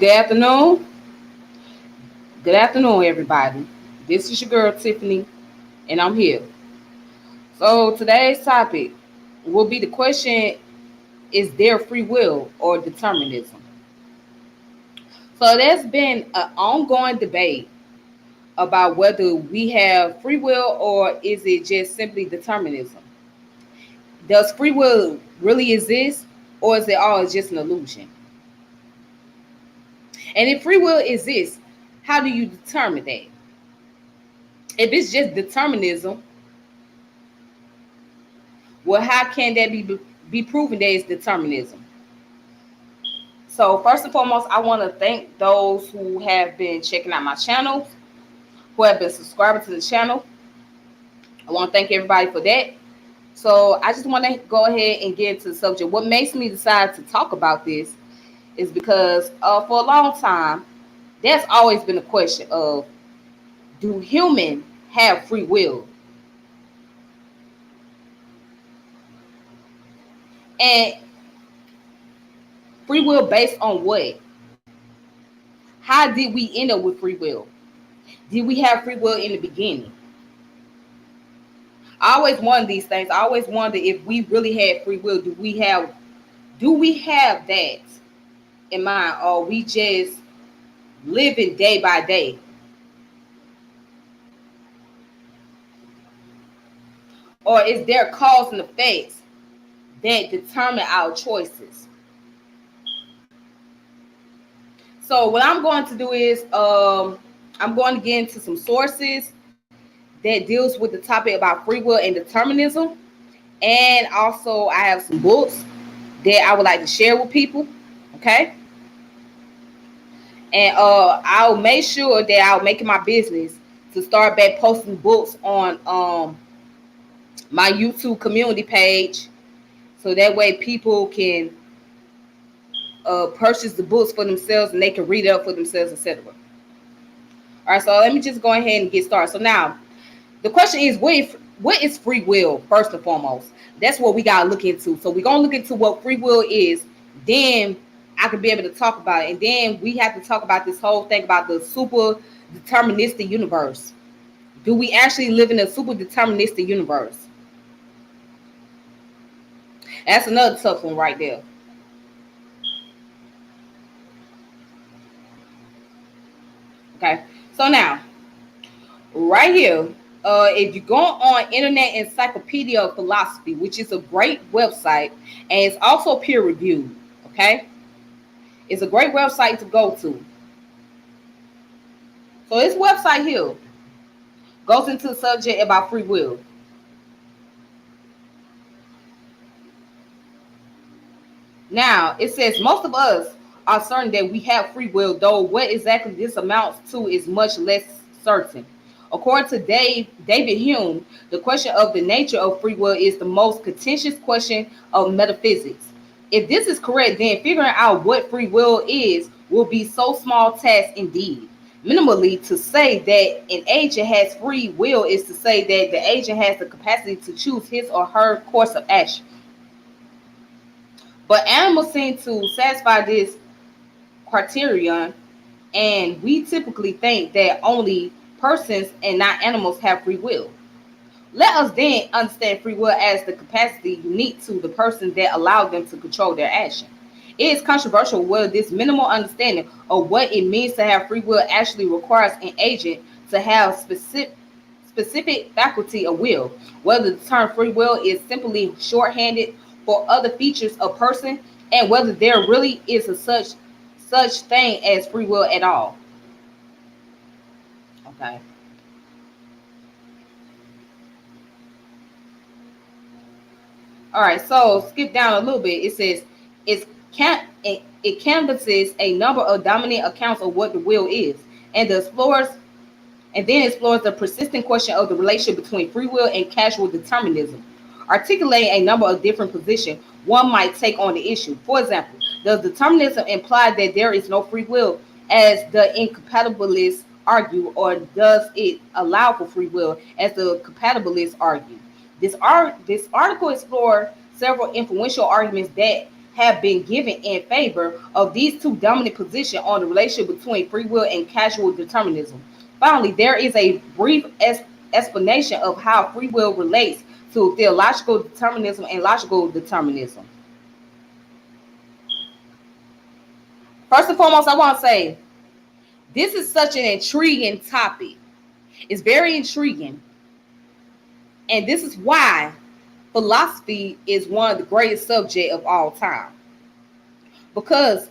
Good afternoon. Good afternoon, everybody. This is your girl Tiffany, and I'm here. So today's topic will be the question: is there free will or determinism? So there's been an ongoing debate about whether we have free will or is it just simply determinism. Does free will really exist, or is it all just an illusion? And if free will exists, how do you determine that? If it's just determinism, well, how can that be proven that it's determinism? So first and foremost, I want to thank those who have been checking out my channel, who have been subscribing to the channel. I want to thank everybody for that. So I just want to go ahead and get into the subject. What makes me decide to talk about this is because for a long time, there's always been a question of, do humans have free will? And free will based on what? How did we end up with free will? Did we have free will in the beginning? I always wonder these things. I always wonder if we really had free will. Do we have that in mind, or we just living day by day? Or is there cause and effects that determine our choices? So what I'm going to do is I'm going to get into some sources that deals with the topic about free will and determinism. And also I have some books that I would like to share with people. Okay. And I'll make sure that I'll make it my business to start back posting books on my YouTube community page, so that way people can purchase the books for themselves and they can read it up for themselves, etc. All right, so let me just go ahead and get started. So now the question is, what is free will? First and foremost, that's what we gotta look into. So we're gonna look into what free will is, then I can be able to talk about it. And then we have to talk about this whole thing about the super deterministic universe. Do we actually live in a super deterministic universe? That's another tough one right there. Okay, so now right here, if you go on Internet Encyclopedia of Philosophy, which is a great website, and it's also peer reviewed. Okay, it's a great website to go to. So this website here goes into the subject about free will. Now it says most of us are certain that we have free will, though what exactly this amounts to is much less certain. According to David Hume, the question of the nature of free will is the most contentious question of metaphysics. If this is correct, then figuring out what free will is will be so small task indeed. Minimally, to say that an agent has free will is to say that the agent has the capacity to choose his or her course of action. But animals seem to satisfy this criterion, and we typically think that only persons and not animals have free will. Let us then understand free will as the capacity unique to the person that allowed them to control their action. It is controversial whether this minimal understanding of what it means to have free will actually requires an agent to have specific faculty of will, whether the term free will is simply shorthanded for other features of person, and whether there really is a such thing as free will at all. Okay. All right. So skip down a little bit. It says it canvasses a number of dominant accounts of what the will is, and then explores the persistent question of the relationship between free will and casual determinism, articulating a number of different positions one might take on the issue. For example, does determinism imply that there is no free will, as the incompatibilists argue, or does it allow for free will, as the compatibilists argue? This article explores several influential arguments that have been given in favor of these two dominant positions on the relationship between free will and casual determinism. Finally, there is a brief explanation of how free will relates to theological determinism and logical determinism. First and foremost, I want to say this is such an intriguing topic. It's very intriguing. And this is why philosophy is one of the greatest subjects of all time. Because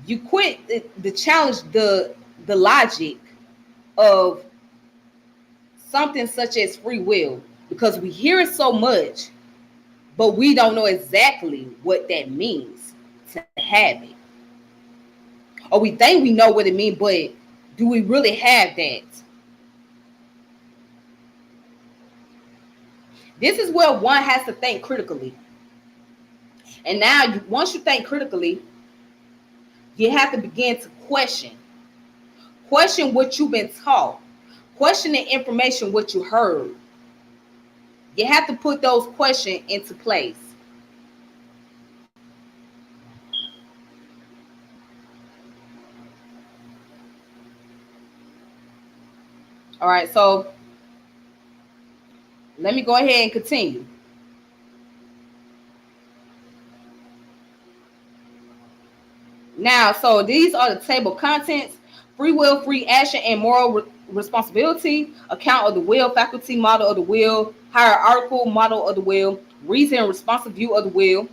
you quit the challenge the logic of something such as free will, because we hear it so much, but we don't know exactly what that means to have it. Or we think we know what it means, but do we really have that? This is where one has to think critically. And now, once you think critically, you have to begin to question. Question what you've been taught. Question the information, what you heard. You have to put those questions into place. All right, so let me go ahead and continue. Now, so these are the table contents: free will, free action, and moral responsibility, account of the will, faculty, model of the will, hierarchical model of the will, reason and responsive view of the will.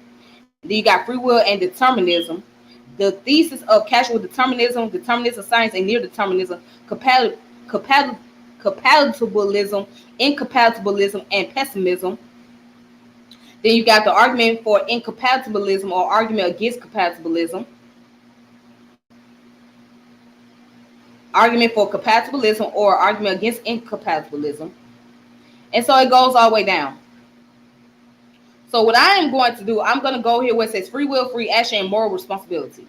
Then you got free will and determinism, the thesis of casual determinism, determinism science, and near determinism, compatibilism, incompatibilism, and pessimism. Then you got the argument for incompatibilism or argument against compatibilism, argument for compatibilism or argument against incompatibilism. And so it goes all the way down. So what I am going to do, I'm going to go here where it says free will, free action, and moral responsibility.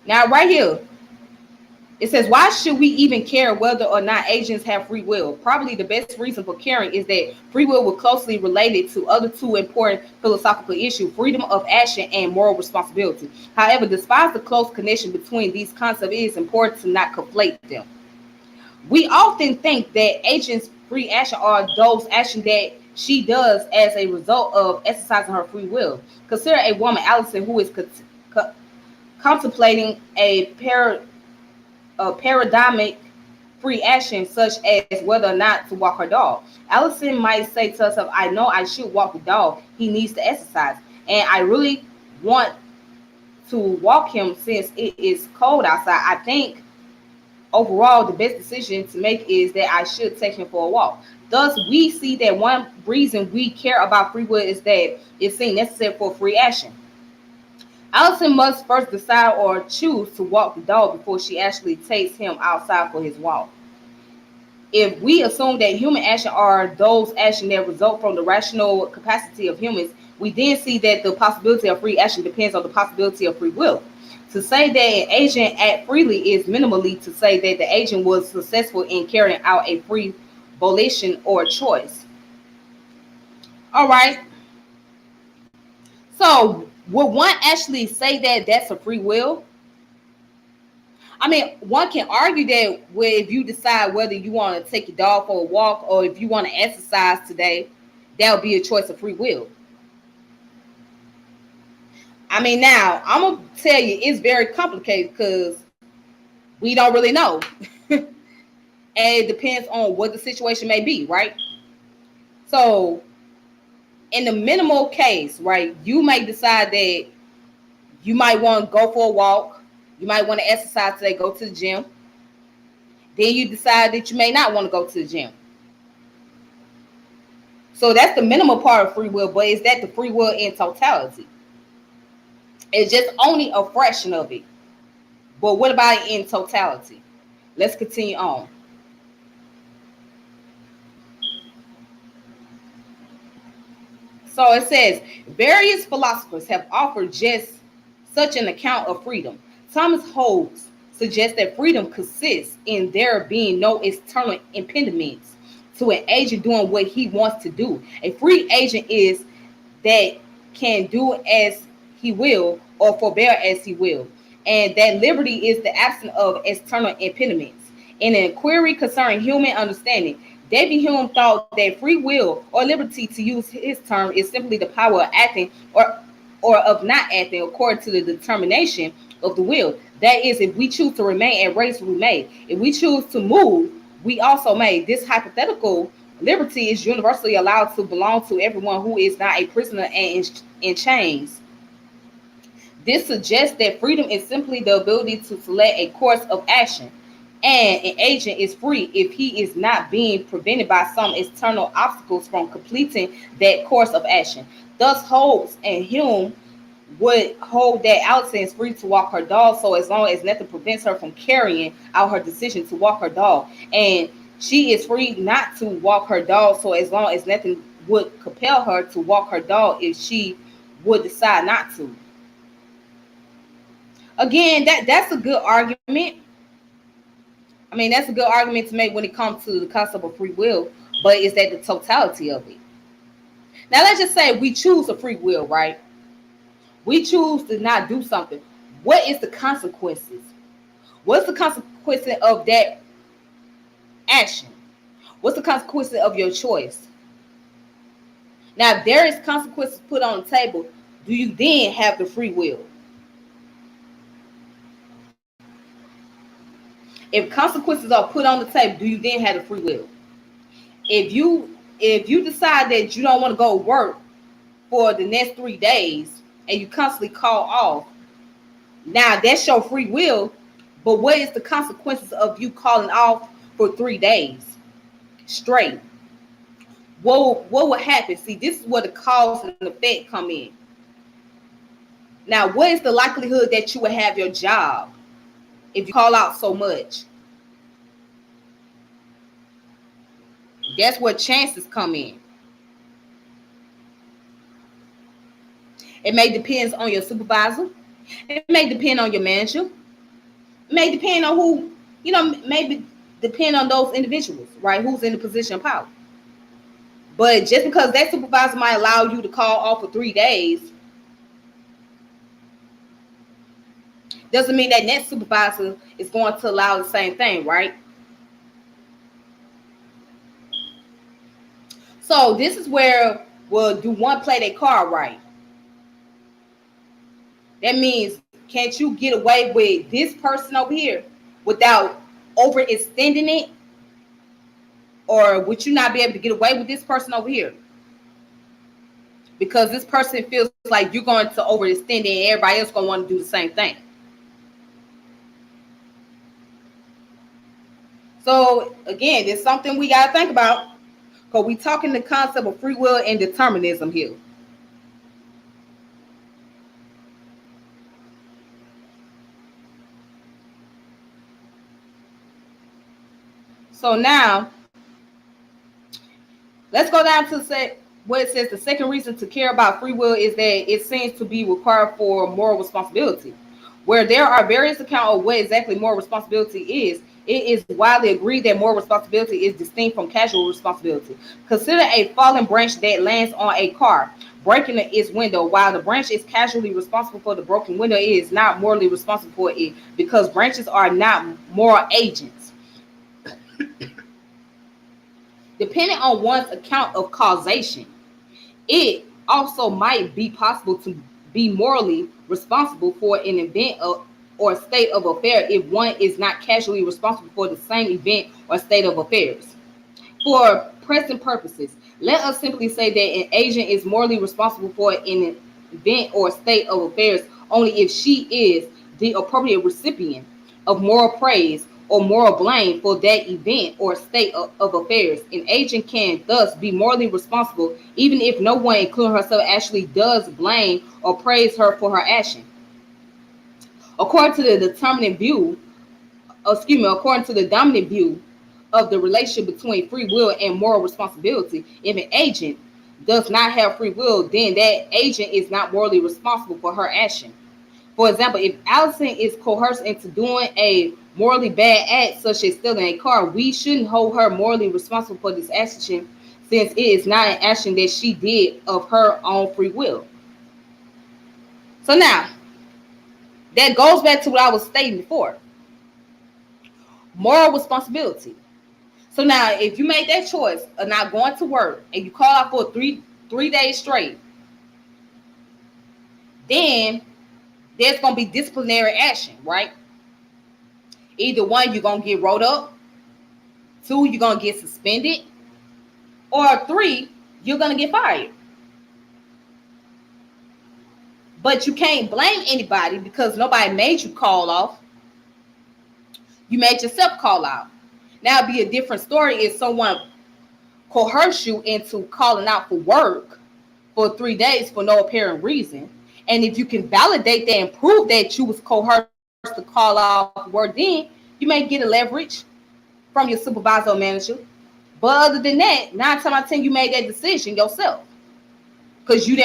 Now right here, it says, why should we even care whether or not agents have free will? Probably the best reason for caring is that free will was closely related to other two important philosophical issues, freedom of action and moral responsibility. However, despite the close connection between these concepts, it is important to not conflate them. We often think that agents' free action are those actions that she does as a result of exercising her free will. Consider a woman, Allison, who is contemplating a paradigmic free action, such as whether or not to walk her dog. Allison might say to herself, I know I should walk the dog. He needs to exercise. And I really want to walk him since it is cold outside. I think overall the best decision to make is that I should take him for a walk. Thus, we see that one reason we care about free will is that it's seen necessary for free action. Allison must first decide or choose to walk the dog before she actually takes him outside for his walk. If we assume that human action are those actions that result from the rational capacity of humans, we then see that the possibility of free action depends on the possibility of free will. To say that an agent act freely is minimally to say that the agent was successful in carrying out a free volition or choice. All right. So would one actually say that that's a free will? I mean, one can argue that if you decide whether you want to take your dog for a walk or if you want to exercise today, that would be a choice of free will. I mean, now, I'm going to tell you, it's very complicated because we don't really know. And it depends on what the situation may be, right? So, in the minimal case, right, you may decide that you might want to go for a walk. You might want to exercise today, go to the gym. Then you decide that you may not want to go to the gym. So that's the minimal part of free will, but is that the free will in totality? It's just only a fraction of it. But what about it in totality? Let's continue on. So it says, various philosophers have offered just such an account of freedom. Thomas Hobbes suggests that freedom consists in there being no external impediments to an agent doing what he wants to do. A free agent is that can do as he will or forbear as he will. And that liberty is the absence of external impediments. In an inquiry concerning human understanding, David Hume thought that free will or liberty, to use his term, is simply the power of acting or of not acting according to the determination of the will. That is, if we choose to remain at race, we may. If we choose to move, we also may. This hypothetical liberty is universally allowed to belong to everyone who is not a prisoner and in chains. This suggests that freedom is simply the ability to select a course of action, and an agent is free if he is not being prevented by some external obstacles from completing that course of action. Thus, Hobbes and Hume would hold that Allison is free to walk her dog so as long as nothing prevents her from carrying out her decision to walk her dog. And she is free not to walk her dog so as long as nothing would compel her to walk her dog if she would decide not to. Again, that's a good argument. I mean, that's a good argument to make when it comes to the concept of free will, but is that the totality of it? Now, let's just say we choose a free will, right? We choose to not do something. What is the consequences? What's the consequence of that action? What's the consequence of your choice? Now, if there is consequences put on the table, do you then have the free will? If consequences are put on the table, do you then have the free will? If you decide that you don't want to go work for the next 3 days and you constantly call off, now that's your free will, but what is the consequences of you calling off for 3 days straight? What would happen? See, this is where the cause and effect come in. Now, what is the likelihood that you will have your job if you call out so much? That's where chances come in. It may depend on your supervisor. It may depend on your manager. It may depend on who, maybe depend on those individuals, right? Who's in the position of power. But just because that supervisor might allow you to call off for 3 days doesn't mean that next supervisor is going to allow the same thing, right? So this is where, well, do one play their card right? That means, can't you get away with this person over here without overextending it? Or would you not be able to get away with this person over here? Because this person feels like you're going to overextend it and everybody else going to want to do the same thing. So again, it's something we got to think about, because we're talking the concept of free will and determinism here. So now, let's go down to say what it says. The second reason to care about free will is that it seems to be required for moral responsibility. Where there are various accounts of what exactly moral responsibility is, it is widely agreed that moral responsibility is distinct from casual responsibility. Consider a fallen branch that lands on a car, breaking its window. While the branch is casually responsible for the broken window, it is not morally responsible for it, because branches are not moral agents. Depending on one's account of causation, it also might be possible to be morally responsible for an event or state of affair if one is not casually responsible for the same event or state of affairs. For present purposes, let us simply say that an agent is morally responsible for an event or state of affairs only if she is the appropriate recipient of moral praise or moral blame for that event or state of affairs. An agent can thus be morally responsible even if no one, including herself, actually does blame or praise her for her action. According to the dominant view of the relationship between free will and moral responsibility, if an agent does not have free will, then that agent is not morally responsible for her action. For example, if Allison is coerced into doing a morally bad act, such as stealing a car, we shouldn't hold her morally responsible for this action, since it is not an action that she did of her own free will. So now, that goes back to what I was stating before. Moral responsibility. So now, if you make that choice of not going to work and you call out for three days straight, then there's gonna be disciplinary action, right? Either one, you're gonna get rolled up. Two, you're gonna get suspended. Or three, you're gonna get fired. But you can't blame anybody because nobody made you call off. You made yourself call out. Now it'd be a different story if someone coerced you into calling out for work for 3 days for no apparent reason. And if you can validate that and prove that you was coerced to call out for work, then you may get a leverage from your supervisor or manager. But other than that, 9 times out of 10, you made that decision yourself. Because you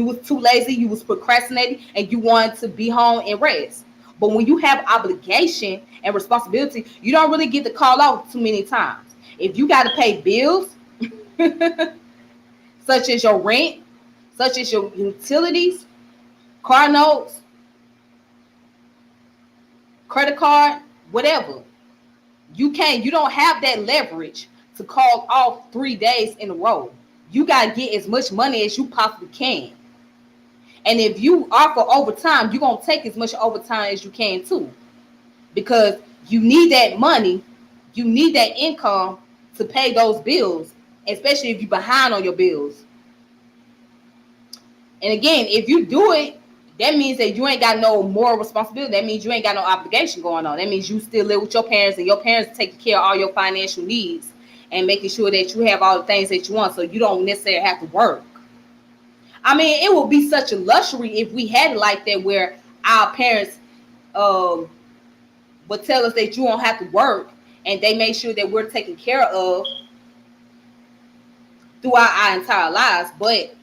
was too lazy, you was procrastinating, and you wanted to be home and rest. But when you have obligation and responsibility, you don't really get to call out too many times. If you got to pay bills, such as your rent, such as your utilities, car notes, credit card, whatever, you don't have that leverage to call off 3 days in a row. You got to get as much money as you possibly can. And if you offer overtime, you're going to take as much overtime as you can too. Because you need that money, you need that income to pay those bills, especially if you're behind on your bills. And again, if you do it, that means that you ain't got no moral responsibility. That means you ain't got no obligation going on. That means you still live with your parents and your parents taking care of all your financial needs and making sure that you have all the things that you want, so you don't necessarily have to work. I mean, it would be such a luxury if we had it like that, where our parents would tell us that you don't have to work, and they make sure that we're taken care of throughout our entire lives. But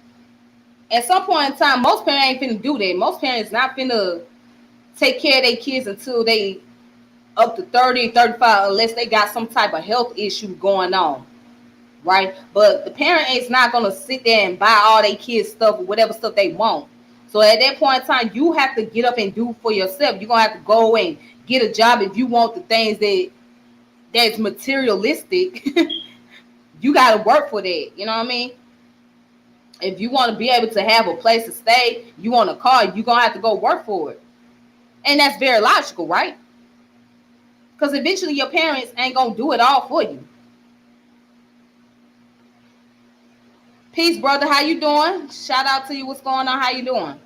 at some point in time, most parents ain't finna do that. Most parents not finna take care of their kids until they up to 30, 35, unless they got some type of health issue going on, right? But the parent is not going to sit there and buy all their kids stuff or whatever stuff they want. So at that point in time, you have to get up and do for yourself. You're going to have to go and get a job if you want the things that's materialistic. You got to work for that. You know what I mean? If you want to be able to have a place to stay, you want a car, you're going to have to go work for it. And that's very logical, right? Because eventually your parents ain't going to do it all for you. Peace, brother. How you doing? Shout out to you. What's going on? How you doing?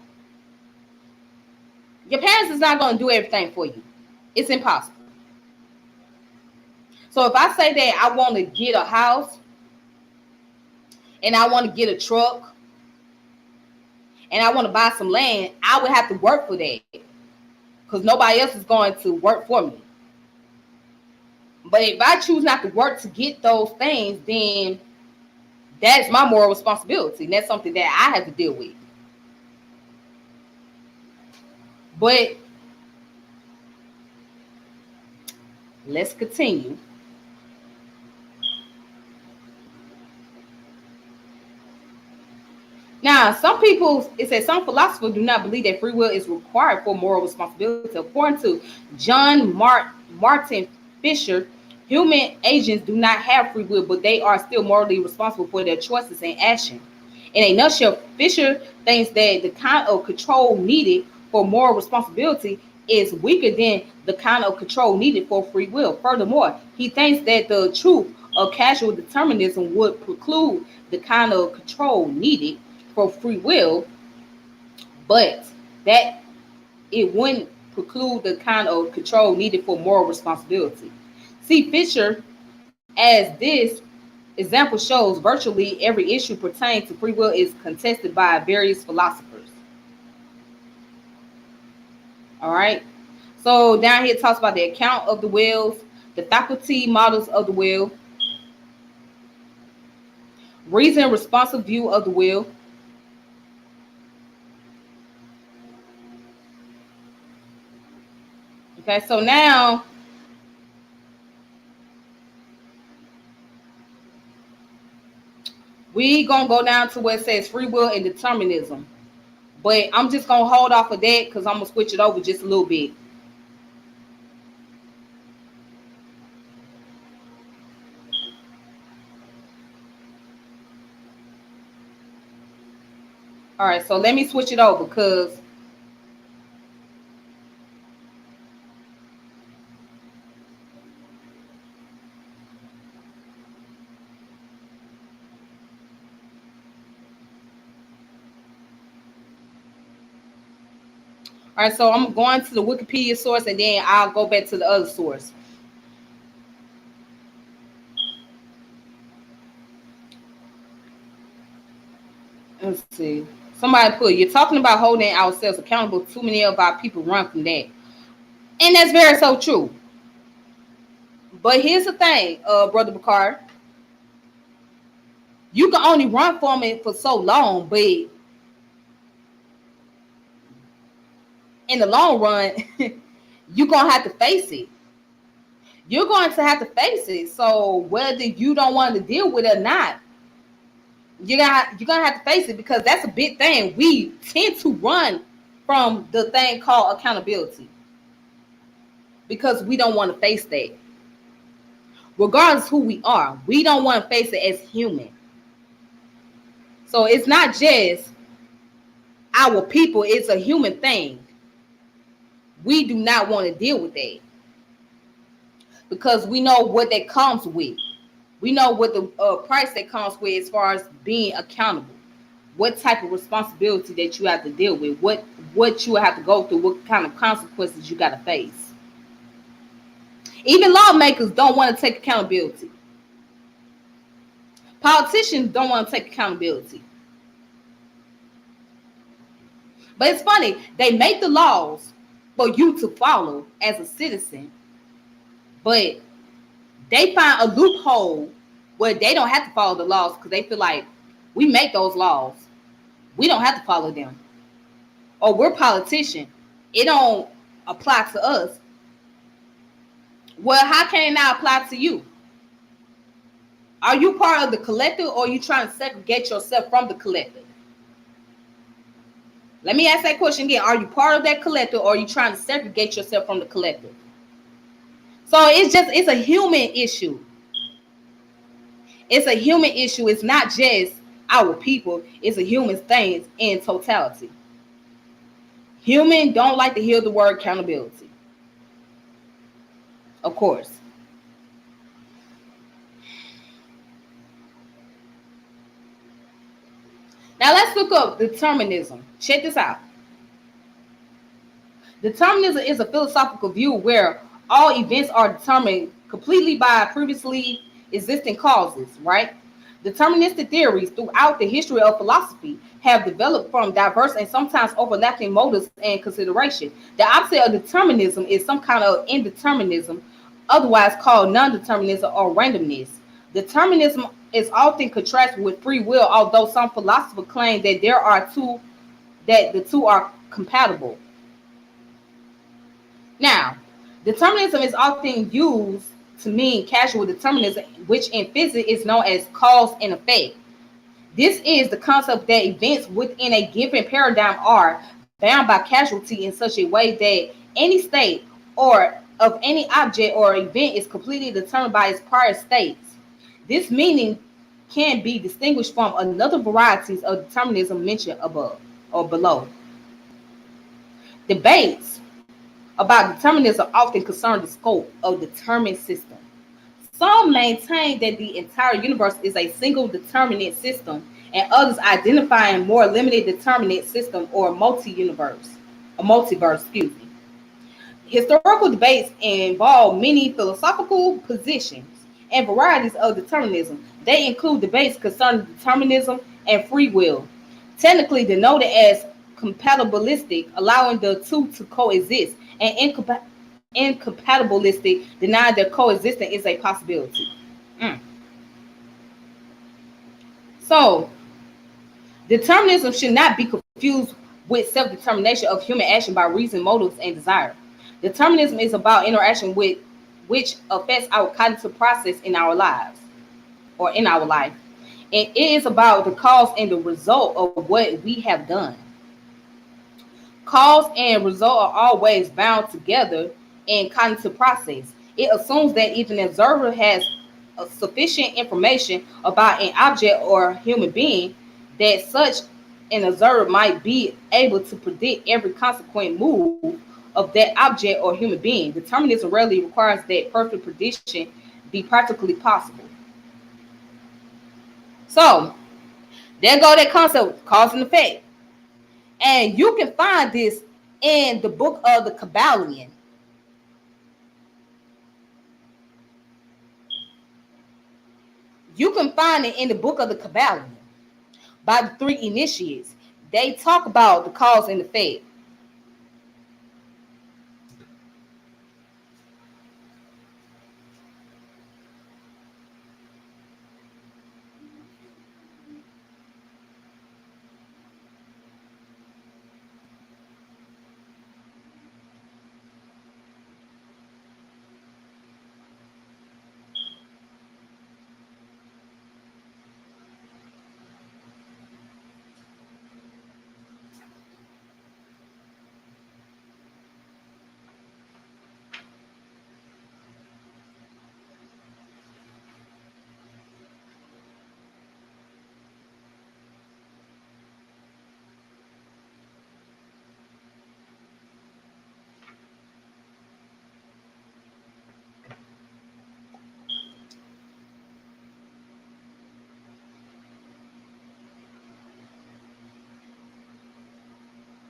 Your parents is not going to do everything for you. It's impossible. So if I say that I want to get a house and I want to get a truck and I want to buy some land, I would have to work for that because nobody else is going to work for me. But if I choose not to work to get those things, then that's my moral responsibility. And that's something that I have to deal with. But let's continue. Now, some people, it says some philosophers do not believe that free will is required for moral responsibility. According to John Martin Fisher, human agents do not have free will, but they are still morally responsible for their choices and action. In a nutshell, Fisher thinks that the kind of control needed for moral responsibility is weaker than the kind of control needed for free will. Furthermore, he thinks that the truth of causal determinism would preclude the kind of control needed for free will, but that it wouldn't preclude the kind of control needed for moral responsibility. See Fisher, as this example shows, virtually every issue pertaining to free will is contested by various philosophers. All right. So down here it talks about the account of the wills, the faculty models of the will, reason responsive view of the will, Okay, so now we gonna go down to where it says free will and determinism. But I'm just gonna hold off of that because I'm gonna switch it over just a little bit. All right, so let me switch it over because all right, so I'm going to the Wikipedia source and then I'll go back to the other source. Let's see. Somebody put, you're talking about holding ourselves accountable. Too many of our people run from that. And that's very so true. But here's the thing, Brother Bakar. You can only run from it for so long, but in the long run, you're going to have to face it. You're going to have to face it. So whether you don't want to deal with it or not, you're gonna have to face it because that's a big thing. We tend to run from the thing called accountability because we don't want to face that. Regardless who we are, we don't want to face it as human. So it's not just our people, it's a human thing. We do not want to deal with that because we know what that comes with. We know what the price that comes with as far as being accountable. What type of responsibility that you have to deal with. What you have to go through. What kind of consequences you got to face. Even lawmakers don't want to take accountability. Politicians don't want to take accountability. But it's funny. They make the laws for you to follow as a citizen. But they find a loophole where they don't have to follow the laws because they feel like we make those laws. We don't have to follow them. Or we're politicians. It don't apply to us. Well, how can it not apply to you? Are you part of the collective or are you trying to segregate yourself from the collective? Let me ask that question again. Are you part of that collective or are you trying to segregate yourself from the collective? So it's a human issue. It's a human issue. It's not just our people. It's a human thing in totality. Humans don't like to hear the word accountability. Of course. Now let's look up determinism. Check this out. Determinism is a philosophical view where all events are determined completely by previously existing causes, right? Deterministic theories throughout the history of philosophy have developed from diverse and sometimes overlapping motives and consideration. The opposite of determinism is some kind of indeterminism, otherwise called non-determinism or randomness. Determinism is often contrasted with free will, although some philosophers claim that the two are compatible. Now, determinism is often used to mean causal determinism, which in physics is known as cause and effect. This is the concept that events within a given paradigm are bound by causality in such a way that any state or of any object or event is completely determined by its prior states. This meaning can be distinguished from another varieties of determinism mentioned above or below. Debates about determinism often concern the scope of determined system. Some maintain that the entire universe is a single determinate system, and others identify a more limited determinate system or multiverse, excuse me. Historical debates involve many philosophical positions and varieties of determinism. They include debates concerning determinism and free will, technically denoted as compatibilistic, allowing the two to coexist, and incompatibilistic, denying their coexistence is a possibility. Mm. So, determinism should not be confused with self-determination of human action by reason, motives, and desire. Determinism is about interaction with which affects our cognitive process in our lives or in our life. And it is about the cause and the result of what we have done. Cause and result are always bound together in cognitive process. It assumes that if an observer has sufficient information about an object or human being, that such an observer might be able to predict every consequent move of that object or human being. Determinism rarely requires that perfect prediction be practically possible. So there go that concept, cause and effect. And you can find this in the book of the Kabbalion. You can find it in the book of the Kabbalion by the three initiates. They talk about the cause and effect.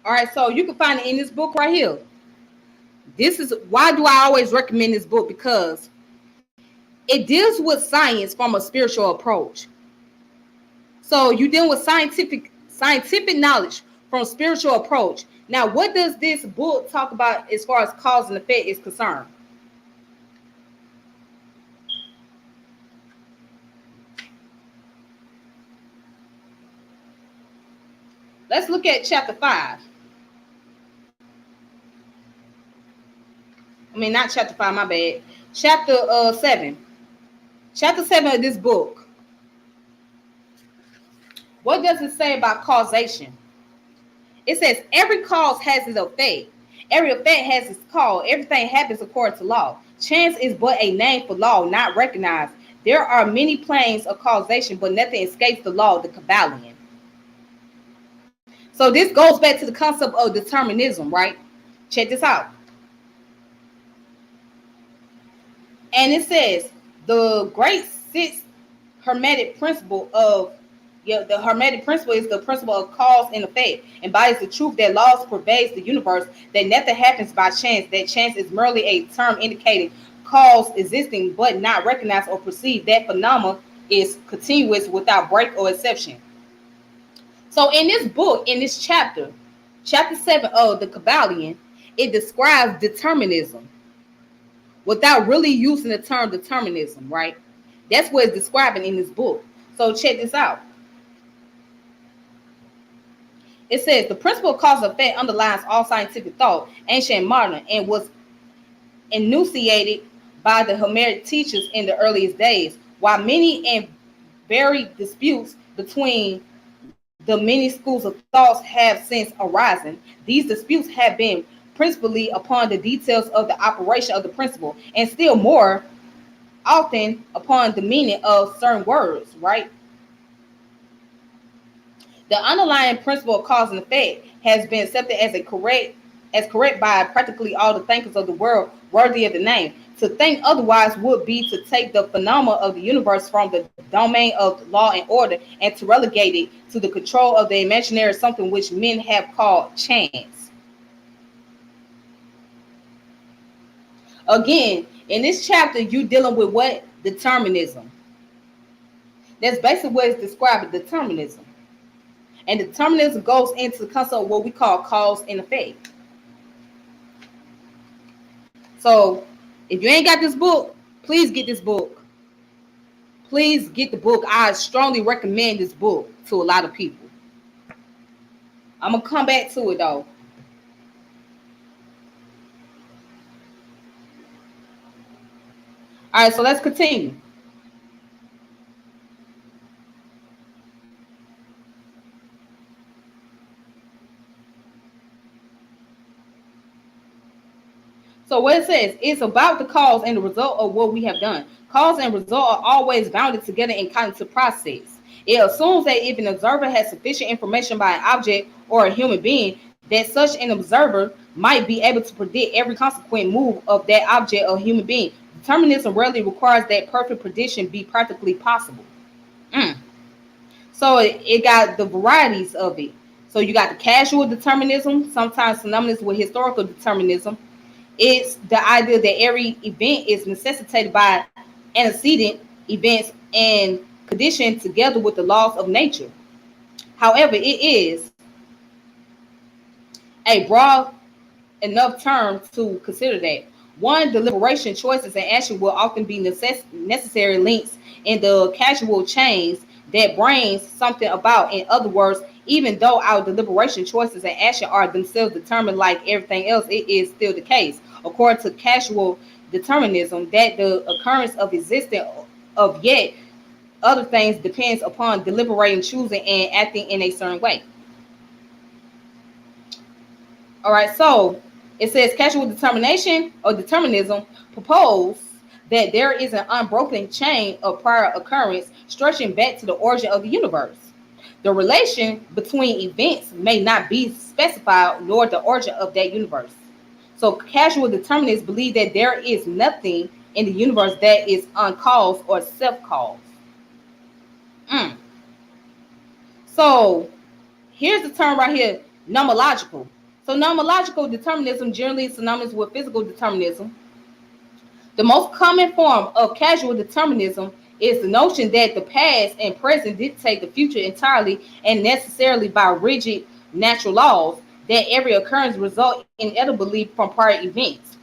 All right, so you can find it in this book right here. This is why do I always recommend this book, because it deals with science from a spiritual approach. So you deal with scientific knowledge from spiritual approach. Now, what does this book talk about as far as cause and effect is concerned? Let's look at chapter 5. I mean, not chapter 5, my bad. Chapter 7. Chapter 7 of this book. What does it say about causation? It says every cause has its effect. Every effect has its cause. Everything happens according to law. Chance is but a name for law, not recognized. There are many planes of causation, but nothing escapes the law of the Kabbalion. So this goes back to the concept of determinism, right? Check this out. And it says the great sixth hermetic principle of the hermetic principle is the principle of cause and effect, embodies the truth that laws pervades the universe, that nothing happens by chance, that chance is merely a term indicating cause existing but not recognized or perceived, that phenomena is continuous without break or exception. So in this book, in this chapter 7 of the Kabbalion, it describes determinism without really using the term determinism, right? That's what it's describing in this book. So check this out. It says the principle of cause and effect underlies all scientific thought, ancient and modern, and was enunciated by the Hermetic teachers in the earliest days. While many and varied disputes between the many schools of thoughts have since arisen, these disputes have been principally upon the details of the operation of the principle, and still more often upon the meaning of certain words, right? The underlying principle of cause and effect has been accepted as correct by practically all the thinkers of the world worthy of the name. To think otherwise would be to take the phenomena of the universe from the domain of law and order and to relegate it to the control of the imaginary something which men have called chance. Again, in this chapter, you're dealing with what? Determinism. That's basically what it's describing, determinism. And determinism goes into the concept of what we call cause and effect. So if you ain't got this book, please get this book. Please get the book. I strongly recommend this book to a lot of people. I'm going to come back to it though. All right, so let's continue. So what it says, it's about the cause and the result of what we have done. Cause and result are always bounded together in cognitive process. It assumes that if an observer has sufficient information by an object or a human being, that such an observer might be able to predict every consequent move of that object or human being. Determinism rarely requires that perfect prediction be practically possible. Mm. So it got the varieties of it. So you got the casual determinism, sometimes synonymous with historical determinism. It's the idea that every event is necessitated by antecedent events and conditioned together with the laws of nature. However, it is a broad enough term to consider that. One, deliberation, choices, and action will often be necessary links in the causal chains that brings something about. In other words, even though our deliberation, choices, and action are themselves determined like everything else, it is still the case, according to causal determinism, that the occurrence of existence of yet other things depends upon deliberating, choosing, and acting in a certain way. All right, so it says casual determination or determinism propose that there is an unbroken chain of prior occurrence stretching back to the origin of the universe. The relation between events may not be specified, nor the origin of that universe. So casual determinists believe that there is nothing in the universe that is uncaused or self-caused. Mm. So here's the term right here, nomological. So nomological determinism generally is synonymous with physical determinism. The most common form of casual determinism is the notion that the past and present dictate the future entirely and necessarily by rigid natural laws, that every occurrence results inevitably from prior events.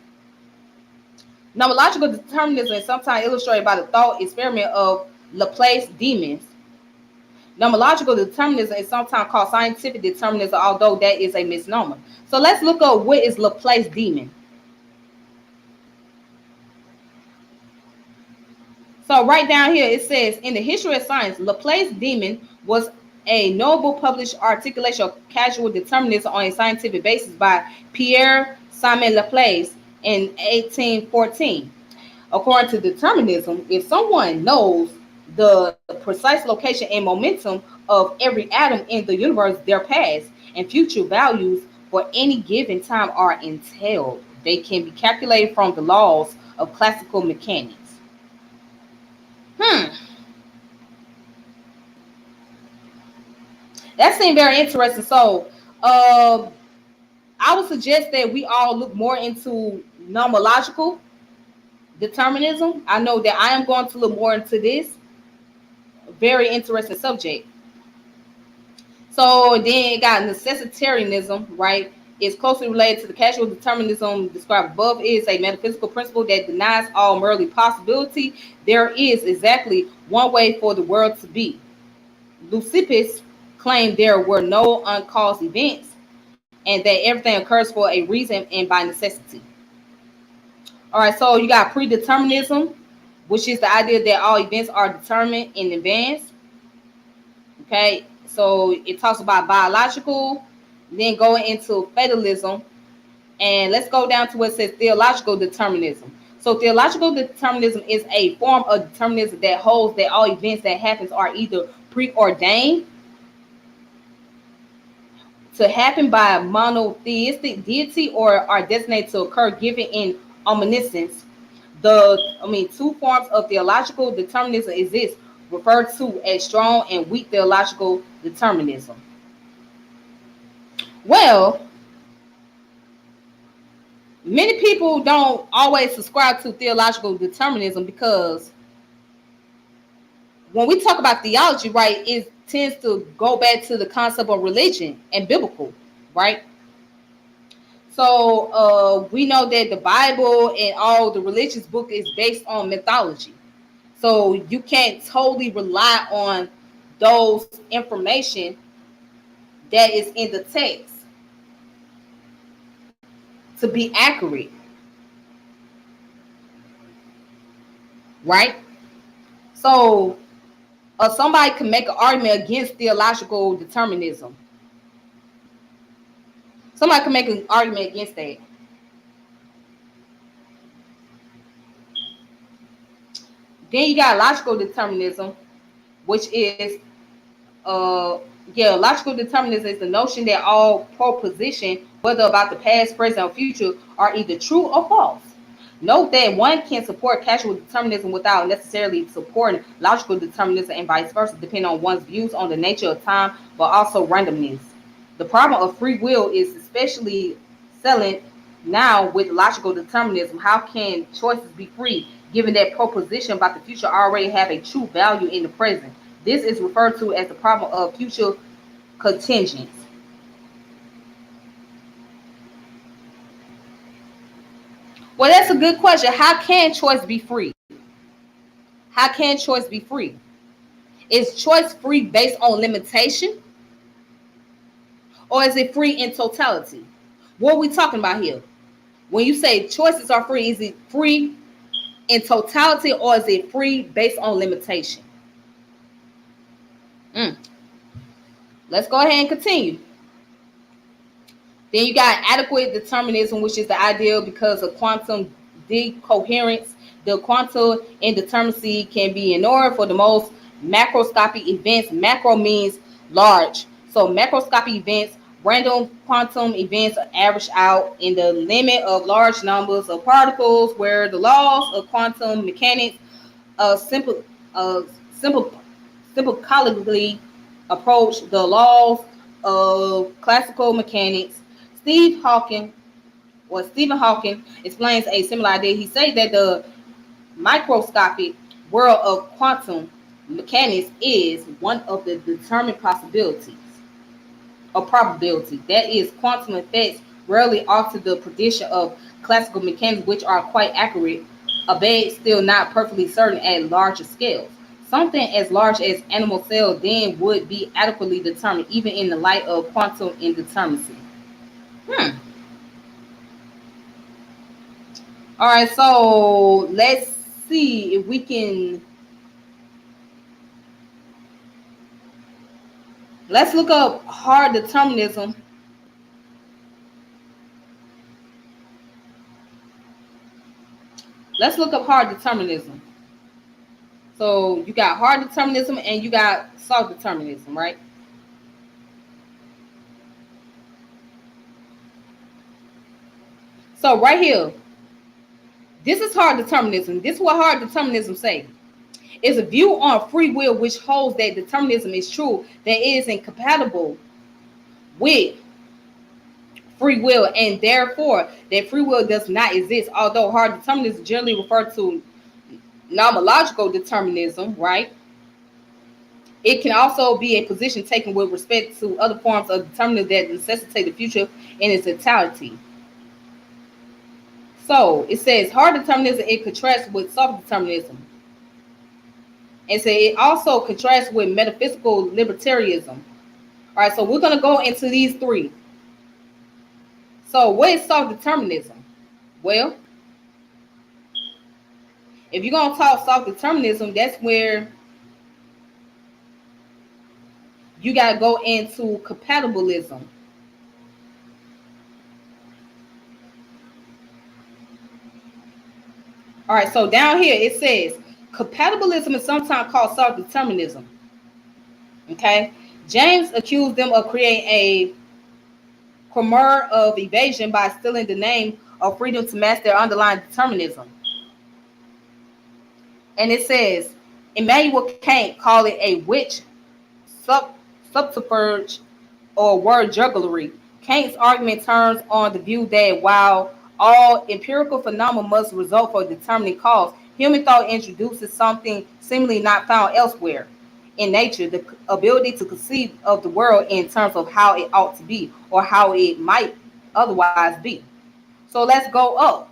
Nomological determinism is sometimes illustrated by the thought experiment of Laplace demons. Nomological determinism is sometimes called scientific determinism, although that is a misnomer. So let's look up what is Laplace demon. So right down here it says, in the history of science, Laplace demon was a notable published articulation of causal determinism on a scientific basis by Pierre Simon Laplace in 1814. According to determinism, if someone knows the precise location and momentum of every atom in the universe, their past and future values for any given time are entailed. They can be calculated from the laws of classical mechanics. Hmm, that seemed very interesting. So, I would suggest that we all look more into nomological determinism. I know that I am going to look more into this very interesting subject. So then it got necessitarianism, right? It's closely related to the causal determinism described above. It is a metaphysical principle that denies all merely possibility. There is exactly one way for the world to be. Leucippus claimed there were no uncaused events and that everything occurs for a reason and by necessity. All right, so you got predeterminism, which is the idea that all events are determined in advance. Okay, so it talks about biological, then going into fatalism, and let's go down to what it says theological determinism. So theological determinism is a form of determinism that holds that all events that happens are either preordained to happen by a monotheistic deity or are designated to occur given in omniscience. Two forms of theological determinism exist, referred to as strong and weak theological determinism. Well, many people don't always subscribe to theological determinism because when we talk about theology, right, it tends to go back to the concept of religion and biblical, right? So we know that the Bible and all the religious book is based on mythology. So you can't totally rely on those information that is in the text to be accurate. right? So somebody can make an argument against theological determinism. Somebody can make an argument against that. Then you got logical determinism, which is logical determinism is the notion that all proposition, whether about the past, present, or future, are either true or false. Note that one can support casual determinism without necessarily supporting logical determinism and vice versa, depending on one's views on the nature of time, but also randomness. The problem of free will is especially salient now with logical determinism. How can choices be free, given that proposition about the future already have a true value in the present? This is referred to as the problem of future contingents. Well, that's a good question. How can choice be free? How can choice be free? Is choice free based on limitation, or is it free in totality? What are we talking about here? When you say choices are free, is it free in totality, or is it free based on limitation? Let's go ahead and continue. Then you got adequate determinism, which is the ideal because of quantum decoherence. The quantum indeterminacy can be ignored for the most macroscopic events. Macro means large. So macroscopic events, random quantum events are averaged out in the limit of large numbers of particles, where the laws of quantum mechanics simple, simple, simplically approach the laws of classical mechanics. Stephen Hawking explains a similar idea. He says that the microscopic world of quantum mechanics is one of the determined possibilities or probability. That is, quantum effects rarely alter the prediction of classical mechanics, which are quite accurate, albeit still not perfectly certain at larger scales. Something as large as animal cells then would be adequately determined, even in the light of quantum indeterminacy. All right, so let's see if we can. Let's look up hard determinism. Let's look up hard determinism. So you got hard determinism and you got soft determinism, right? So right here, this is hard determinism. This is what hard determinism say. It's a view on free will which holds that determinism is true, that it is incompatible with free will, and therefore that free will does not exist. Although hard determinism generally referred to nomological determinism, right? It can also be a position taken with respect to other forms of determinism that necessitate the future in its entirety. So it says hard determinism, it contrasts with soft determinism. And so it also contrasts with metaphysical libertarianism. All right, so we're going to go into these three. So what is soft determinism? Well, if you're going to talk soft determinism, that's where you got to go into compatibilism. All right, so down here it says compatibilism is sometimes called soft determinism. Okay, James accused them of creating a chimera of evasion by stealing the name of freedom to match their underlying determinism. And it says Immanuel Kant called it a witch subterfuge or word jugglery. Kant's argument turns on the view that while all empirical phenomena must result from determining cause, human thought introduces something seemingly not found elsewhere in nature, the ability to conceive of the world in terms of how it ought to be or how it might otherwise be. So let's go up.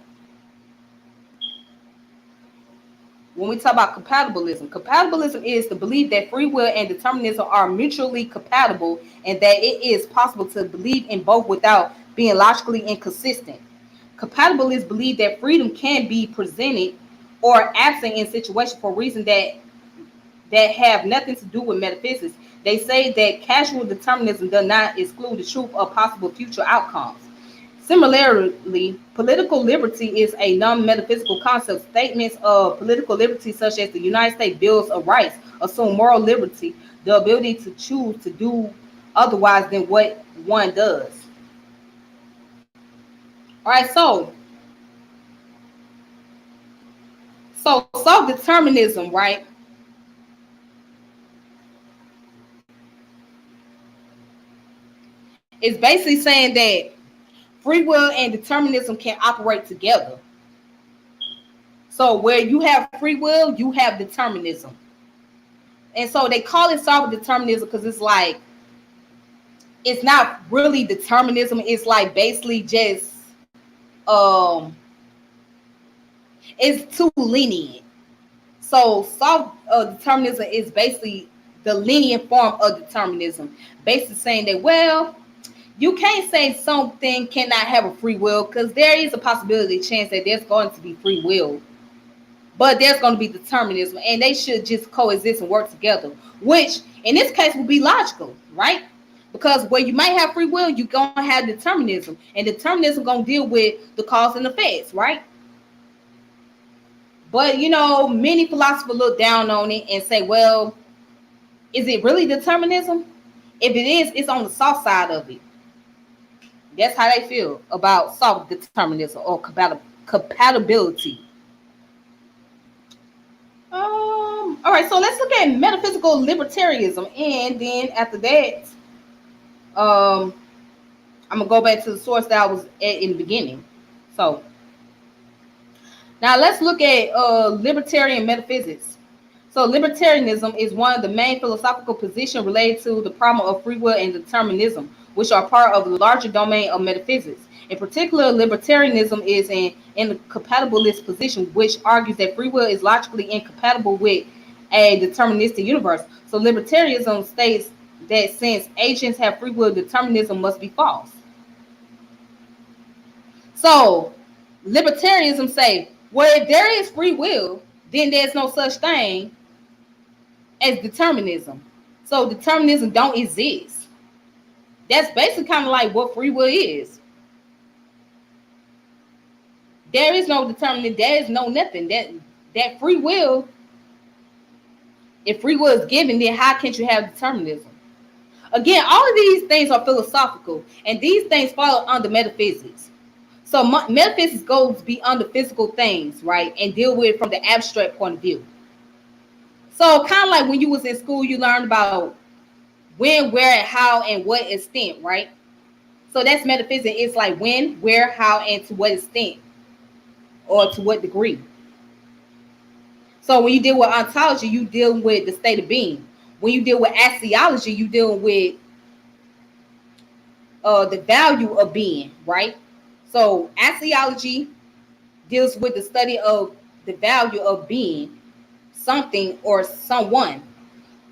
When we talk about compatibilism, compatibilism is the belief that free will and determinism are mutually compatible and that it is possible to believe in both without being logically inconsistent. Compatibilists believe that freedom can be presented or absent in situations for reasons that have nothing to do with metaphysics. They say that casual determinism does not exclude the truth of possible future outcomes. Similarly, political liberty is a non-metaphysical concept. Statements of political liberty, such as the United States Bills of Rights, assume moral liberty, the ability to choose to do otherwise than what one does. All right, so self-determinism, right, is basically saying that free will and determinism can operate together. So where you have free will, you have determinism. And so they call it self-determinism because it's like, it's not really determinism. It's like basically just um it's too lenient. So self determinism is basically the lenient form of determinism, basically saying that, well, you can't say something cannot have a free will because there is a possibility, chance that there's going to be free will, but there's going to be determinism, and they should just coexist and work together, which in this case would be logical, right? Because where you might have free will, you're going to have determinism, and determinism going to deal with the cause and effects, right? But many philosophers look down on it and say, well, is it really determinism? If it is, it's on the soft side of it. That's how they feel about soft determinism or compatibility. All right, so let's look at metaphysical libertarianism, and then after that, I'm gonna go back to the source that I was at in the beginning. So now let's look at libertarian metaphysics. So libertarianism is one of the main philosophical positions related to the problem of free will and determinism, which are part of the larger domain of metaphysics. In particular, libertarianism is an incompatibilist position, which argues that free will is logically incompatible with a deterministic universe. So libertarianism states that since agents have free will, determinism must be false. So libertarianism say, well, if there is free will, then there's no such thing as determinism. So determinism don't exist. That's basically kind of like what free will is. There is no determinism. There is no nothing. That free will, if free will is given, then how can you have determinism? Again, all of these things are philosophical, and these things fall under metaphysics. So metaphysics goes beyond the physical things, right, and deal with it from the abstract point of view. So kind of like when you was in school, you learned about when, where, and how, and what extent, right? So that's metaphysics. It's like when, where, how, and to what extent, or to what degree. So when you deal with ontology, you deal with the state of being. When you deal with axiology, you deal with the value of being, right? So axiology deals with the study of the value of being, something or someone.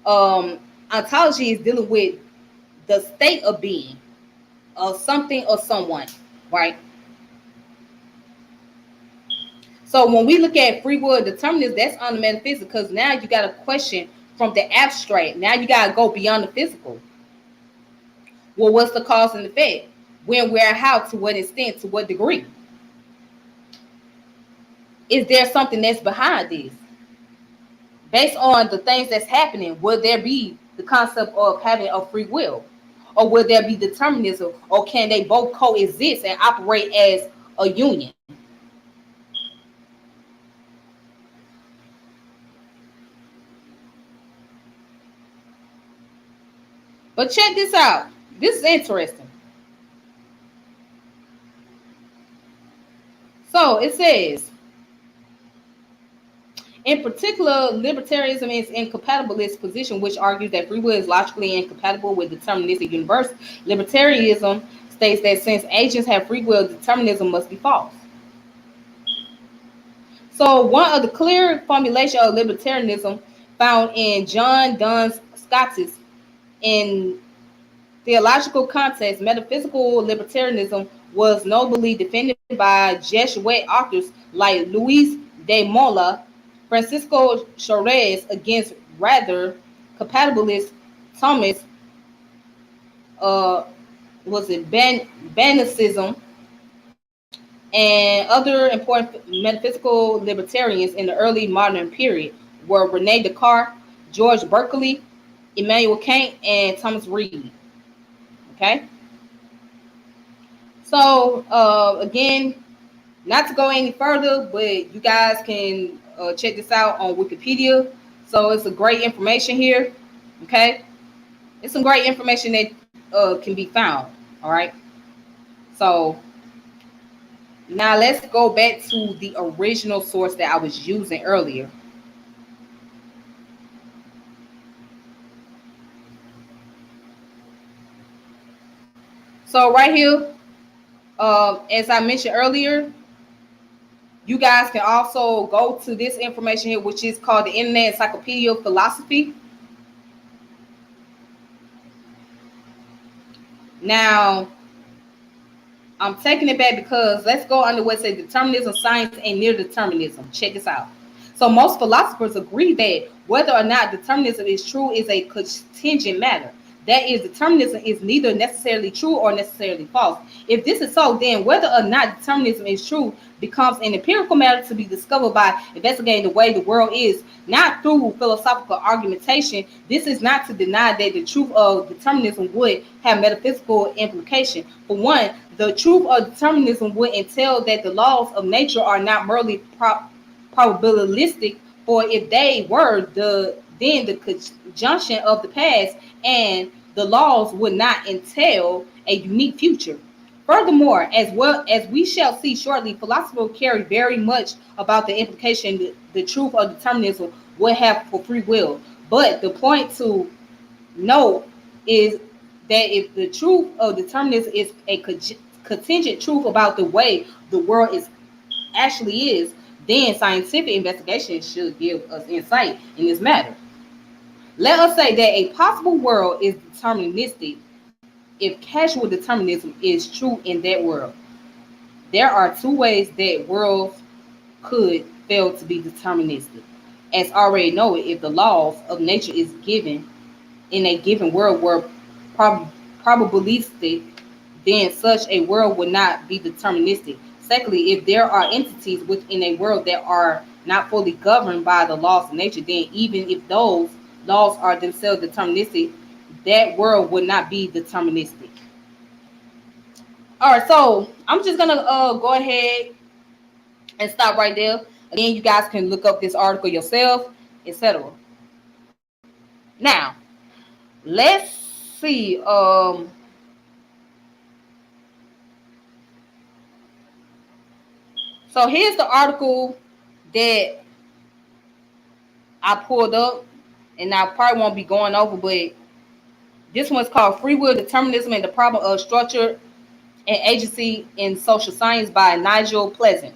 Ontology is dealing with the state of being, of something or someone, right? So when we look at free will determinism, that's on the metaphysics, because now you got a question from the abstract. Now you got to go beyond the physical. Well, what's the cause and effect? When, where, how, to what extent, to what degree? Is there something that's behind this? Based on the things that's happening, will there be the concept of having a free will? Or will there be determinism? Or can they both coexist and operate as a union? But check this out. This is interesting. So it says, in particular, libertarianism is incompatibilist position, which argues that free will is logically incompatible with deterministic universe. Libertarianism states that since agents have free will, determinism must be false. So one of the clear formulation of libertarianism found in John Duns Scotus in theological context, metaphysical libertarianism was nobly defended by Jesuit authors like Louis de Mola, Francisco Suarez against rather compatibilist Thomas, uh, was it Banicism, and other important metaphysical libertarians in the early modern period were Rene Descartes, George Berkeley, Immanuel Kant, and Thomas Reid. Okay, so again, not to go any further, but you guys can check this out on Wikipedia. So it's a great information here. Okay, it's some great information that can be found. All right, so now let's go back to the original source that I was using earlier. So right here, as I mentioned earlier, you guys can also go to this information here, which is called the Internet Encyclopedia of Philosophy. Now, I'm taking it back because let's go under what says determinism, science, and near determinism. Check this out. So most philosophers agree that whether or not determinism is true is a contingent matter. That is, determinism is neither necessarily true or necessarily false. If this is so, then whether or not determinism is true becomes an empirical matter to be discovered by investigating the way the world is, not through philosophical argumentation. This is not to deny that the truth of determinism would have metaphysical implication. For one, the truth of determinism would entail that the laws of nature are not merely probabilistic, for if they were, then the conjunction of the past and the laws would not entail a unique future. Furthermore, as well as we shall see shortly, philosophers care very much about the implication the truth of determinism would have for free will. But the point to note is that if the truth of determinism is a contingent truth about the way the world is actually is, then scientific investigation should give us insight in this matter. Let us say that a possible world is deterministic if casual determinism is true in that world. There are two ways that worlds could fail to be deterministic. As already noted, if the laws of nature is given in a given world were probabilistic, then such a world would not be deterministic. Secondly, if there are entities within a world that are not fully governed by the laws of nature, then even if those laws are themselves deterministic, that world would not be deterministic. All right, so I'm just gonna go ahead and stop right there. Again, you guys can look up this article yourself, etc. Now, let's see. So here's the article that I pulled up, and I probably won't be going over, but this one's called Free Will, Determinism, and the Problem of Structure and Agency in Social Science by Nigel Pleasant.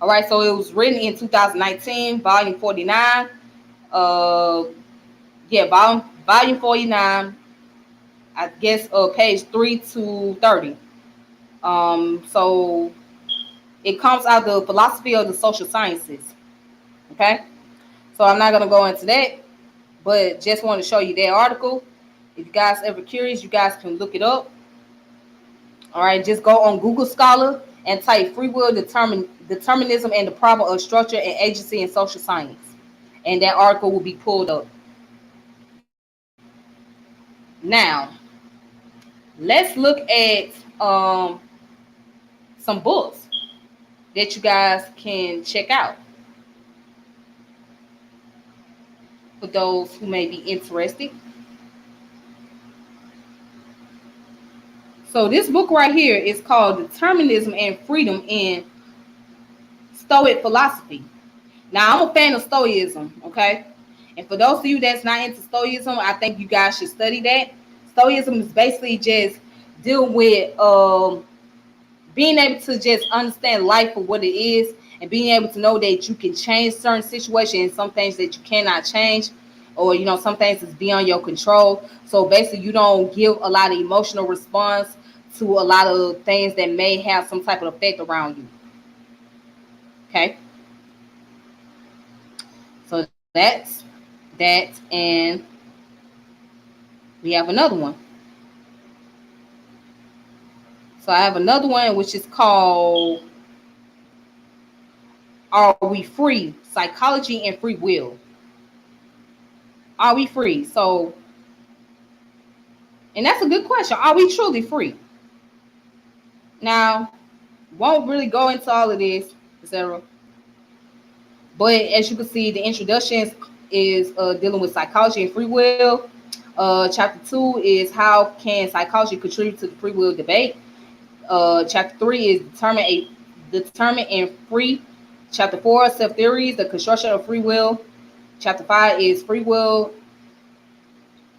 All right, so it was written in 2019, volume 49. Volume 49, I guess page 3 to 30. So it comes out of the philosophy of the social sciences. Okay, so I'm not going to go into that, but just want to show you that article. If you guys ever curious, you guys can look it up. All right, just go on Google Scholar and type free will, determinism, and the problem of structure and agency in social science, and that article will be pulled up. Now, let's look at some books that you guys can check out for those who may be interested. So this book right here is called Determinism and Freedom in Stoic Philosophy. Now, I'm a fan of Stoicism, okay? And for those of you that's not into Stoicism, I think you guys should study that. Stoicism is basically just deal with being able to just understand life for what it is, and being able to know that you can change certain situations and some things that you cannot change, or some things is beyond your control. So basically, you don't give a lot of emotional response to a lot of things that may have some type of effect around you. Okay. that's that, and we have another one. So I have another one which is called "Are We Free? Psychology and Free Will." Are we free? So, and that's a good question. Are we truly free? Now, won't really go into all of this, etc. But as you can see, the introduction is dealing with psychology and free will. Chapter 2 is how can psychology contribute to the free will debate. Chapter 3 is determine and free. Chapter 4, self theories, the construction of free will. Chapter 5 is free will,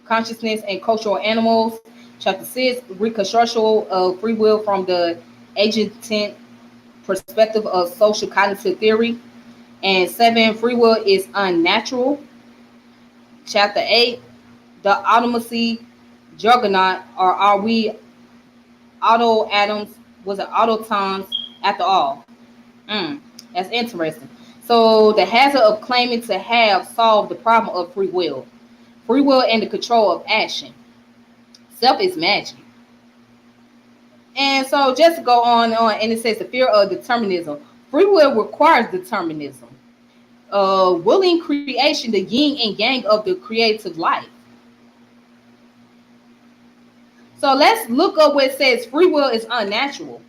consciousness, and cultural animals. Chapter 6, reconstruction of free will from the agentic perspective of social cognitive theory. And 7, free will is unnatural. Chapter 8, the automacy juggernaut, or are we auto atoms? Was it autotons after all? Mm, that's interesting. So the hazard of claiming to have solved the problem of free will and the control of action. Self is magic. And so just to go on and on, and it says the fear of determinism. Free will requires determinism. Willing creation, the yin and yang of the creative life. So let's look up where it says free will is unnatural.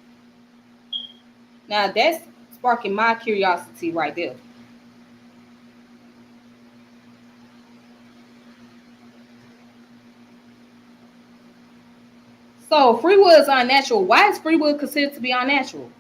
Now that's sparking my curiosity right there. So free will is unnatural. Why is free will considered to be unnatural?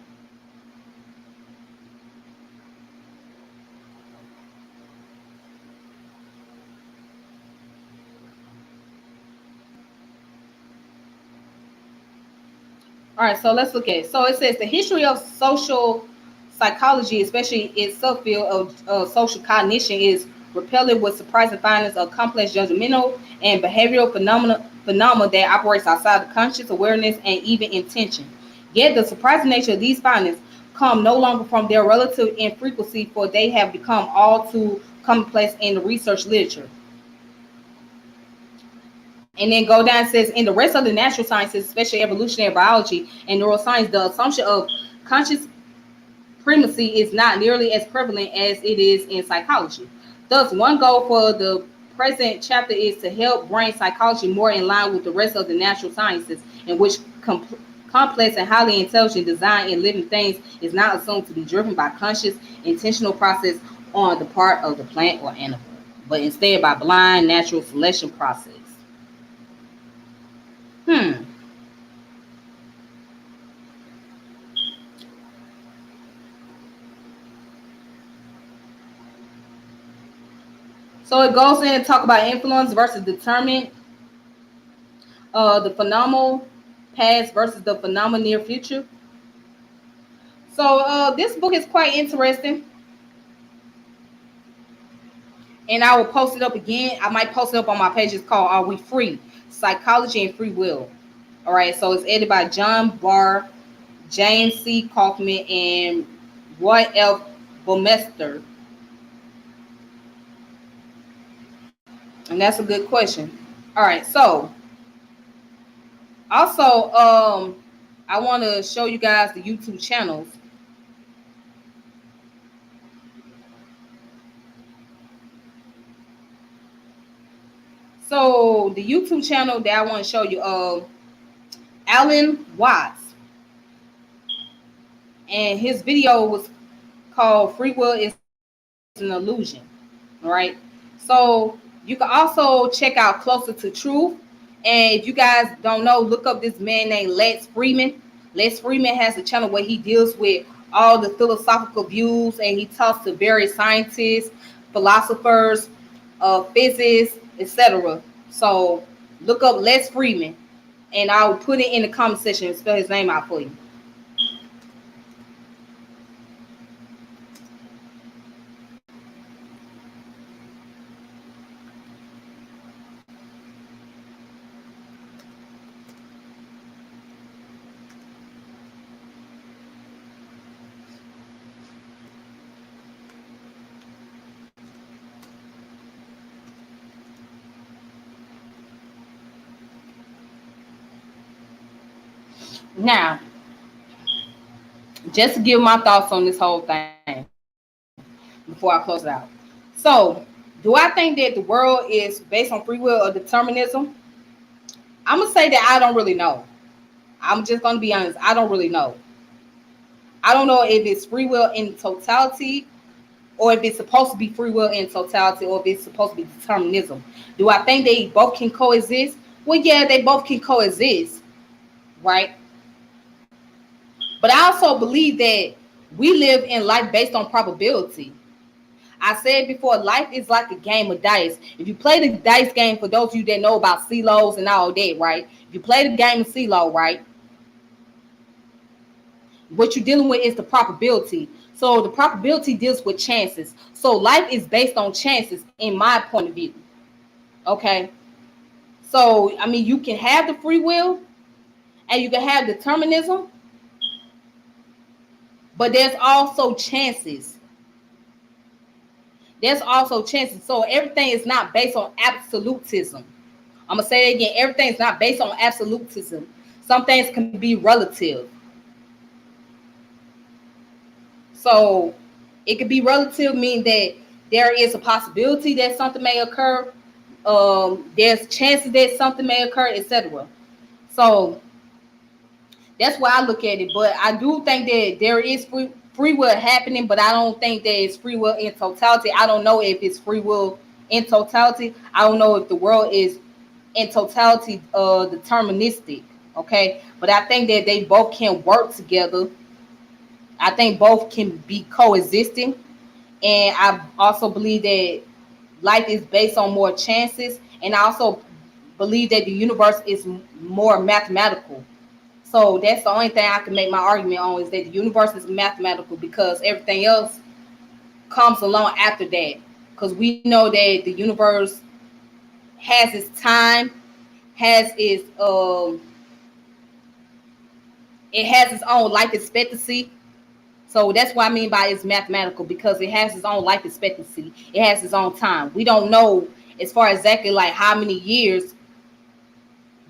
All right, so let's look at it. So it says the history of social psychology, especially its subfield of social cognition, is repellent with surprising findings of complex judgmental and behavioral phenomena that operates outside the conscious awareness and even intention. Yet the surprising nature of these findings come no longer from their relative infrequency, for they have become all too commonplace in the research literature. And then go down and says in the rest of the natural sciences, especially evolutionary biology and neuroscience, the assumption of conscious primacy is not nearly as prevalent as it is in psychology. Thus, one goal for the present chapter is to help bring psychology more in line with the rest of the natural sciences, in which complex and highly intelligent design in living things is not assumed to be driven by conscious, intentional process on the part of the plant or animal, but instead by blind natural selection process. Hmm. So it goes in and talk about influence versus determined, the phenomenal past versus the phenomenal near future. So this book is quite interesting, and I will post it up again. I might post it up on my page. It's called "Are We Free? Psychology and Free Will." All right. So it's edited by John Barr, James C. Kaufman, and Roy F. Bomester. And that's a good question. All right. So also, I want to show you guys the YouTube channels. So the YouTube channel that I want to show you, Alan Watts, and his video was called "Free Will is an Illusion." All right. So you can also check out Closer to Truth. And if you guys don't know, look up this man named Lex Freeman. Lex Freeman has a channel where he deals with all the philosophical views, and he talks to various scientists, philosophers, physicists, etc. So look up Les Freeman, and I'll put it in the comment section and spell his name out for you. Now, just to give my thoughts on this whole thing before I close it out. So, do I think that the world is based on free will or determinism? I'm gonna say that I don't really know. I'm just gonna be honest. I don't really know. I don't know if it's free will in totality, or if it's supposed to be free will in totality, or if it's supposed to be determinism. Do I think they both can coexist? Well, yeah, they both can coexist, right? But I also believe that we live in life based on probability. I said before, life is like a game of dice. If you play the dice game, for those of you that know about CeeLos and all that, right? If you play the game of CeeLo, right? What you're dealing with is the probability. So the probability deals with chances. So life is based on chances, in my point of view. Okay. So I mean, you can have the free will and you can have determinism, but there's also chances. There's also chances. So everything is not based on absolutism. I'm gonna say it again. Everything is not based on absolutism. Some things can be relative. So it could be relative, meaning that there is a possibility that something may occur. There's chances that something may occur, etc. So that's why I look at it. But I do think that there is free will happening, but I don't think that it's free will in totality. I don't know if it's free will in totality. I don't know if the world is in totality deterministic. Okay, but I think that they both can work together. I think both can be coexisting, and I also believe that life is based on more chances, and I also believe that the universe is more mathematical. So that's the only thing I can make my argument on, is that the universe is mathematical, because everything else comes along after that. Because we know that the universe has its time, has its it has its own life expectancy. So that's what I mean by it's mathematical, because it has its own life expectancy. It has its own time. We don't know as far exactly like how many years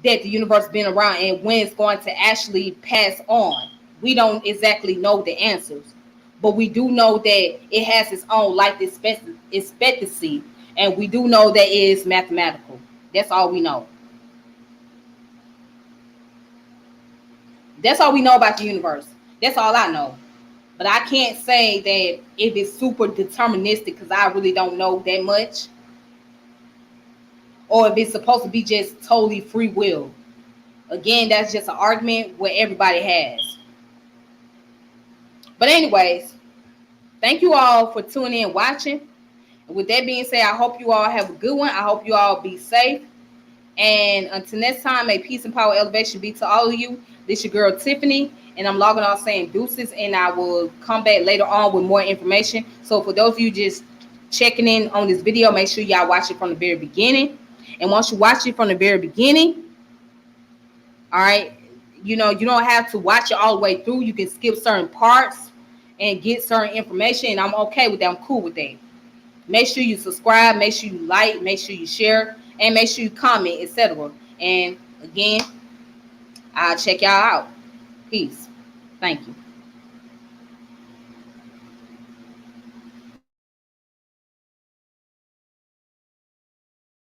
that the universe been around and when it's going to actually pass on. We don't exactly know the answers, but we do know that it has its own life expectancy, and we do know that it is mathematical. That's all we know. That's all we know about the universe. That's all I know. But I can't say that if it's super deterministic, because I really don't know that much, or if it's supposed to be just totally free will. Again, that's just an argument where everybody has. But anyways, thank you all for tuning in and watching. And with that being said, I hope you all have a good one. I hope you all be safe. And until next time, may peace and power elevation be to all of you. This your girl Tiffany, and I'm logging off saying deuces, and I will come back later on with more information. So for those of you just checking in on this video, make sure y'all watch it from the very beginning. And once you watch it from the very beginning, all right, you know, you don't have to watch it all the way through. You can skip certain parts and get certain information, and I'm okay with that. I'm cool with that. Make sure you subscribe, make sure you like, make sure you share, and make sure you comment, etc. And again, I'll check y'all out. Peace. Thank you.